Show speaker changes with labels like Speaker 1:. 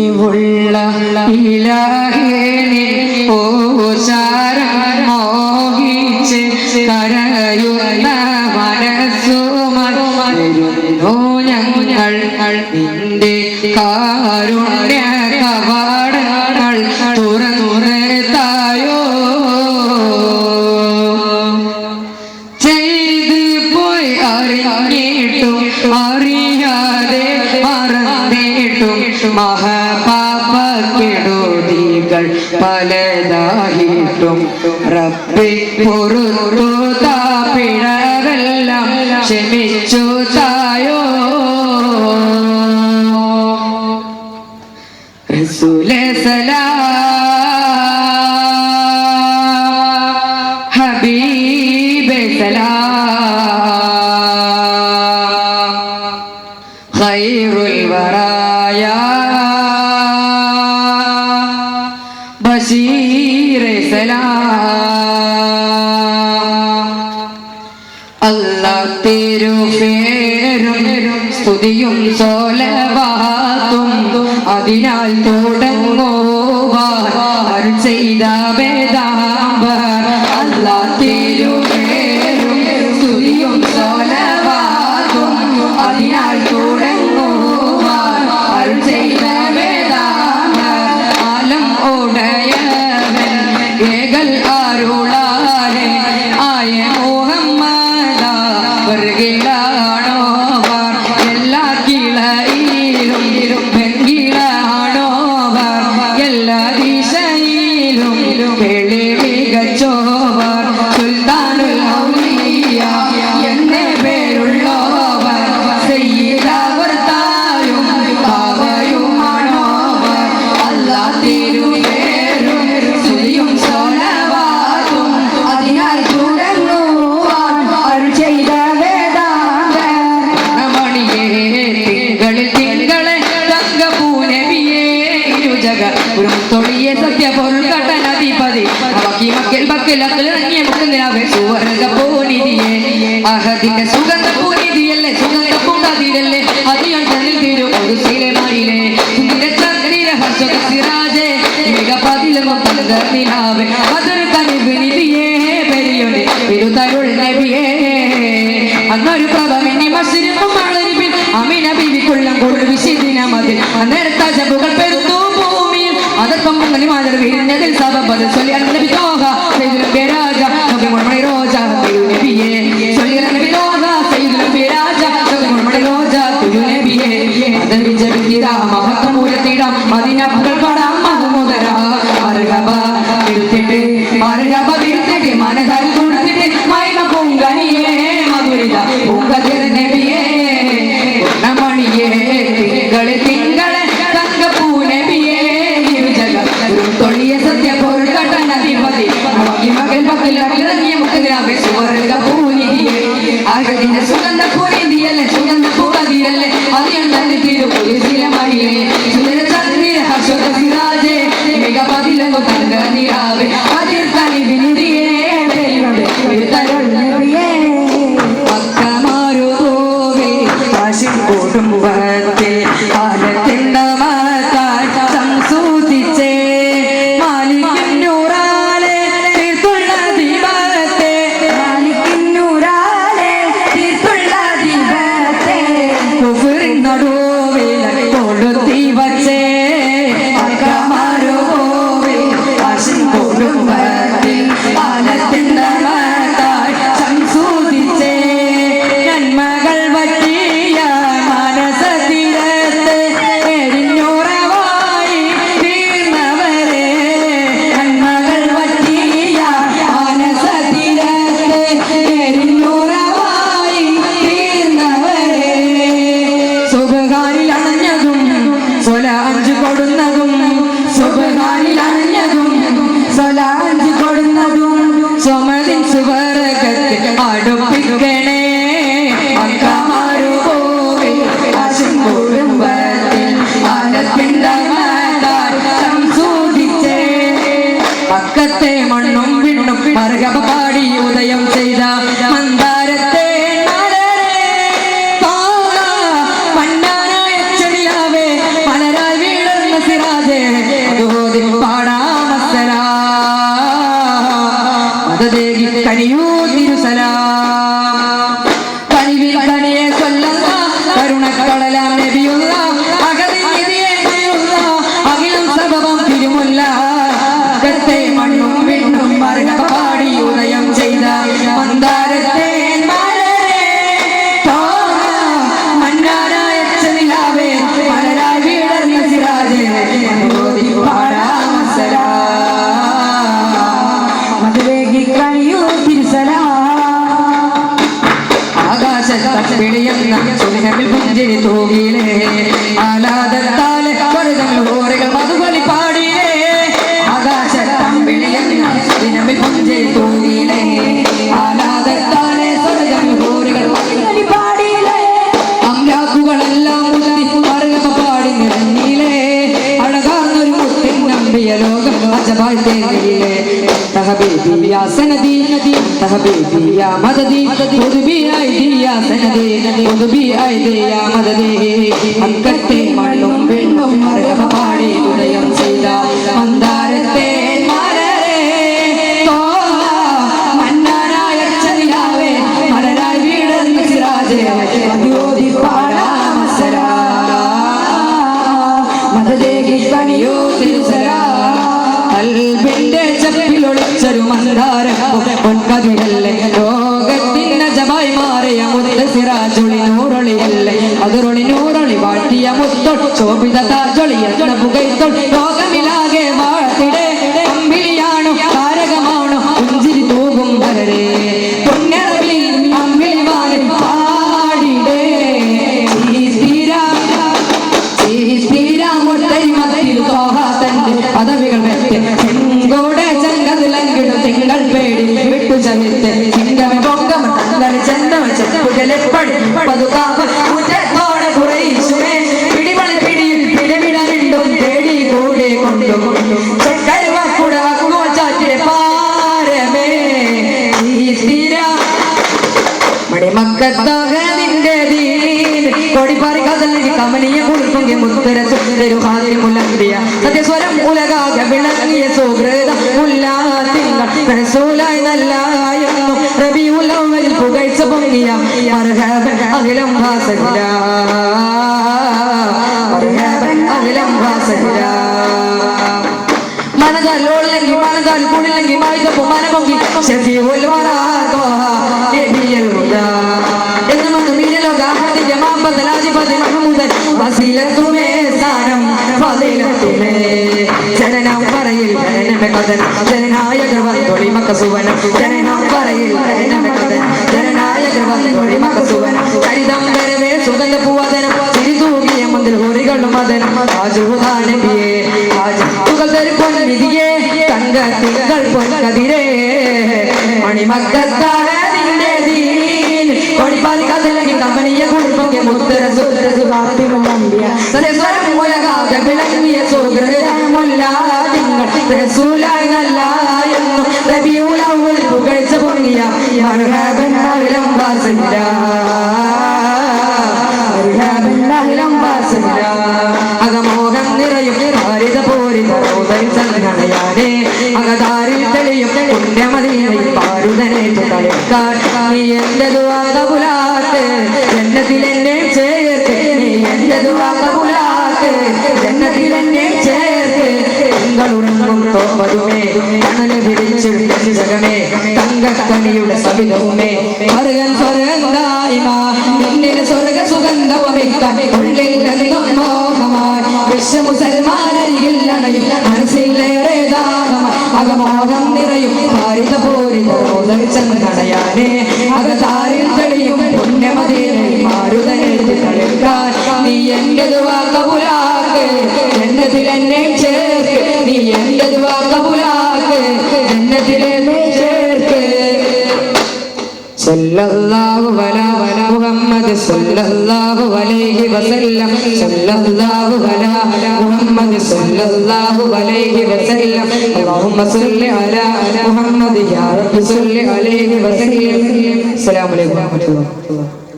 Speaker 1: കനിവുള്ള ഇലാഹേ ഓശാരം മോഹിച്ച് കരയുന്ന മനസ്സുമായിരുന്നു ഞങ്ങൾ നിന്റെ കാരുണ്യ കവാടങ്ങൾ തുറന്നുറത്തായോ ചെയ്ത് പോയി അറിഞ്ഞിട്ടും അറിയാതെ മറന്നിട്ടും മഹാപാപക്കെടുതികൾ പലതായിട്ടും റബ്ബേ പൊറുത്തു പിഴവെല്ലാം ക്ഷമിച്ചു തായോ റസൂലേ സലാം ഹബീബേ സലാം ഖൈറുൽ വറായ ബശീറേ സലാം അല്ലാഹ് തിരുപേരും സ്തുതിയും സ്വലവാത്തും അതിനാൽ തുടങ്ങുവാൻ ചെയ്ത വേദാംബർ അല്ലാഹ് തിരുപേരും സ്തുതിയും സ്വലവാത്തും അതിനാൽ തുടങ്ങുവാൻ ചെയ്ത വേദാംബർ ആലം ഉടയവൻ ഏകൽ അരുളാലെ ആയ മുഹമ്മദ വർഗിലാണോ എല്ലാ കിളയിലും വെങ്കിലാണോ എല്ലാ ദിശയിലും വെളി മികച്ചോവർ സുൽത്താനുൽ ഔലിയ എന്നെ പേരുള്ളവർ സയ്യിദവർ തായും പാവയുമാണോവർ അല്ലാഹ് തിരുപേരും സ്തുതിയും സ്വലവാത്തും അതിനാൽ തുടങ്ങുവാൻ അരുൾ ചെയ്ത വേദാന്തമണിയേ തിങ്കളെ തങ്കപൂനബിയേ ഇരുജഗ തൊഴിയെ സത്യപൊരുൾ കട്ടനധിപതി മക്കിൽ ബക്കിലക്കിലിറങ്ങിയ മുഖന്തിനാവേ സുവർഗപൂനിധിയെ അഹദിന്റെ സുഗന്ധപൂനിധിയല്ലേ സുഗന്ധ പൂങ്കതിരല്ലേ അതിയാൻ തന്നിൽ തീരു ഒരു ശീലമായില്ലേ ചന്ദ്രിര ഹർഷക സിറാജേ മികപതിലും തങ്കനിലാവേ അതൊരു കനിവിനിധിയേ പെരിയുടെ പെരുതരുൾ നബിയേ അന്നൊരു പ്രഭമിനി മസ്രിഖും മഗ്രിബിൽ അമിന ബീവിക്കുള്ളം കൂടുതൽ വിശിദിനമതിൽ അന്നേരത്തെ ജബുകൾ പെരുത്തു ഭൂമിയിൽ അതൊക്കെ മുങ്ങലി മാതർ വിരിഞ്ഞതിൽ സബബത് ചൊല്ലി നബി തോഹ സയ്യിദുൽ ബിരാജ നബി മുഹമ്മദ് റോജ നബിയേ ചൊല്ലി നബി തോഹ സയ്യിദുൽ ബിരാജ നബി മുഹമ്മദ് റോജ നബിയേ അതവി ജബിരാ മഹത്തമൂലത്തിട മദീന പുകൾ പടാം മഹമുദര മർഹബ വിരുത്തിട്ട് മനതാൽ കൊടുത്തിട്ട് മൈമ പൊങ്കനിയേ മധുരിത പൊങ്കതിർ നബിയേ നമണിയേ തിങ്കളെ തങ്കപൂനബിയേ ഇരുജഗ തൊഴിയ സത്യപൊരുൾ കട്ടനധിപതി മകൻ മക്കളിറങ്ങിയ മുഖതിരാവേ സുവർഗപൂനിധിയേ അഹദിന്റെ സുഗന്ധപൂനിധിയല്ലേ സുഗന്ധ പൂങ്കതിരല്ലേ അതിയാൻ തന്നെ തിരുപുലിശീലമായില്ലേ സുന്ദരചന്ദ്രിയ ഹർഷക സിറാജേ മികപതിലങ്ങു തങ്കനിലാവേ അതിർ കനിവിനിധിയേ പെരിയുടെ പെരുതരുൾ നബിയേ അക്കമാരുവേ കാശിൻ കൊടുമ്പത്തെ ആലത്തിണ്ടമത്താൽ സംസൂതിച്ചേ മാലിക്കിന്നൂറാലെ തീർത്തുള്ള ദീപത്തെ മാലിക്കിന്നൂറാലെ തീർത്തുള്ള ദീപത്തെ കുഫറിൻ നടുവിൽ കൊളുത്തി വച്ചേ അക്കമാരുവേ കാശിൻ കൊടുമ്പത്തെ ആലത്തിണ്ടമത്താൽ സംസൂതിച്ചേ നന്മകൾ വറ്റിയ മനസതിരത്ത് എരിഞ്ഞുറവായി തീർന്നവരെ നന്മകൾ വറ്റിയ മനസതിരത്ത് എരിഞ്ഞുറവായി തീർന്നവരെ സുബഹാനിൽ അണഞ്ഞതും സ്വലാഞ്ച് കൊടുന്നതും സുബഹാനിൽ അണഞ്ഞതും സ്വലാഞ്ച് കൊടുന്നതും സ്വമതിൻ സുവർഗത്തിൽ അടുപ്പിക്കണേ അക്കമാരുപോവേ കാശിൻ കൊടുമ്പത്തിൽ ആലത്തിണ്ടമത്താൽ സംസൂതിച്ചേ അക്കത്തെ മണ്ണും വിണ്ണും മർഹബ പാടി ഉദയം ചെയ്ത മന്ദാരത്തെ മന്നാനായ ചെടിയാവേ മലരാൽ വീഴുന്ന തേങ്ങില്ലേ തഹബീബി യാ സനദി തഹബീബി യാ മദദി ഉദ്ബി ഐദി യാ സനദി ഉദ്ബി ഐദി യാ മദദി അക്കത്തെ മണ്ണും വിണ്ണും മർഹബ പാടി ഉദയം ചെയ്ത മന്ദാരത്തെ മലരേ തോഹ മന്നാനായ ചലിയാവേ മലരായി വീടുന്ന സിറാജേ മധുരോധി പാടാമസരാ മദദേകി കണിയോ തിരുസരാ കൽബിന്റെ ചപ്പിലൊളിച്ചൊരു മന്ദാരം പൊൻകതിരല്ലേ ലോകത്തിന് ജബായി മാറിയ മുത്ത് സിറാജൊളി നൂറൊളിയല്ലേ അതിരൊളി നൂറൊളി വാട്ടിയ മുത്തൊൾ ശോഭിത താജൊളി എന്ന പുകൈത്തൊൾ ലോകമിലാകെ വാഴ്ത്തിടെ അമ്പിളിയാണോ താരകമാണോ പുഞ്ചിരി തൂകും വരരെ പൊന്നറവിൽ അമ്പിളിമാരെ പാടിടേ പദവികൾ ചെങ്കോടെ ചെങ്കതിലങ്കിടും തിങ്കൾ പേടി വിട്ടു ചവിത്ത് ചിങ്കമ പൊങ്കമ തങ്ങൾ ചെന്തമ ചെപ്പുകളെപ്പടി പതുക്കാത്തോടെ കുറയിച്ചുമേ പിടിമണി പിടിയിൽ പിടിവിടരുണ്ടും തേടി കൂടെ കൊണ്ടും ചെക്കരുവക്കുട വക്കുമോ ചാറ്റിലെ പാരമേ മണിമക്കത്താക നിന്റെ ദീൻ കൊടിപ്പാറി കഥലി കമനീയ കുളിപ്പൊങ്കി മുത്തര സുന്ദരു ഹാദിൽ മുലമ്പിയ സത്യസ്വരം ഉലകാക വിളങ്ങിയ സുഹൃത മുല്ലാ തിങ്കൾ റസൂലായി നല്ലായെന്നു റബീഉൽ അവ്വലിൽ പുകഴ്ച പൊങ്ങിയ മർഹബൻ അഖിലം വാസഹില മർഹബൻ അഖിലം വാസഹില മനതാൽ ഓളിലെങ്കി മനതാൽ കുളിലെങ്കി മായികപ്പു മനപൊങ്കി ഷഫീഉൽ വറാ തോഹ നബിയൽ ഹുദാ എന്നുമൊന്നും മിന്നലോക അഹദിന്റെ മാമ്പതലാജിപതി മഹമൂദൻ വസീലത്തുമേ സ്ഥാനം ഫളീലത്തുമേ ജനനം പറയിൽ ജനനമെ കഥൻ ജനനായകർ വന്നൊളി മക്കസുവനം ജനനം പറയിൽ ജനനമെ കഥൻ ജനനായകർ വന്നൊളി മക്കസുവനം ചരിതം വരവേ സുഗന്ധ പൂവദനം ചിരിതൂകിയ മുതൽ ഹോറികളും മദനം ആജുഹുദാ നബിയേ ആജുകൾ തരുപ്പൊൻ വിധിയേ തങ്കത്തികൾ പൊൻകതിരേ മണിമക്കത്താക നിന്റെ ദീൻ കൊടിപ്പാലി കഥലി കമ്പനിയെ കുളിപ്പൊക്കെ മുത്തര സുന്ദര സുഹാത്തി മുലമ്പിയ സത്യസ്വരം ഉലകാക വിളങ്ങിയ സുഹൃതമുല്ലാ തിങ്കൾ റസൂലായി നല്ലായെന്നു റബീഉൽ അവ്വലിൽ പുകഴ്ച പൊങ്ങിയ മർഹബൻ അഖിലം വാസഹില മർഹബൻ അഖിലം വാസഹില അകമോഹം നിറയും ഭാരിത പോരിത ചന്ദ്രനയാനേ അകതാരിൽ തെളിയും പുണ്യമദീനയിൽ പാരുതനേറ്റ് തളിക്കാൻ നീ എന്റെ ദുആ കബൂലാക്ക് ജന്നത്തിൽ എന്നെ ചേർക്ക് നീ എന്റെ ദുആ കബൂലാക്ക് ജന്നത്തിൽ എന്നെ ചേർക്ക് തിങ്കളുറങ്ങും തോമതുമേ കണല് പിടിച്ചെടുത്ത ജഗമേ തങ്കക്കണിയുടെ സവിധവുമേ മറുകൻ സ്വർഗായ്മ നിന്നിന് സ്വർഗ സുഗന്ധവമിക്കാൻ ഉള്ളിൽ നിന്നും മോഹമായി വിശ്വമുസൽമാനരികിൽ അണയും മനസ്സിലേറെ ദാഹമായി അകമോഹം നിറയും ഭാരിത പോരിത ചന്ദ്രനയാനേ അകതാരിൽ തെളിയും പുണ്യമദീനയിൽ മാരുതനേറ്റ് തളിർക്കാൻ നീ എന്റെ ദുആ കബൂലാക്ക് ജന്നത്തിൽ എന്നെ ചേർക്ക് നീ എന്റെ ദുആ കബൂലാക്ക് ജന്നത്തിൽ എന്നെ ചേർക്ക് സല്ലല്ലാഹു അലാ മുഹമ്മദ് സല്ലല്ലാഹു അലൈഹി വസല്ലം സല്ലല്ലാഹു അലാ മുഹമ്മദ് സല്ലല്ലാഹു അലൈഹി വസല്ലം അല്ലാഹുമ്മ സല്ലി അലാ മുഹമ്മദ് യാ റബ്ബി സല്ലി അലൈഹി വസല്ലം അസ്സലാമു അലൈക്കും വറഹ്മത്തുള്ളാഹി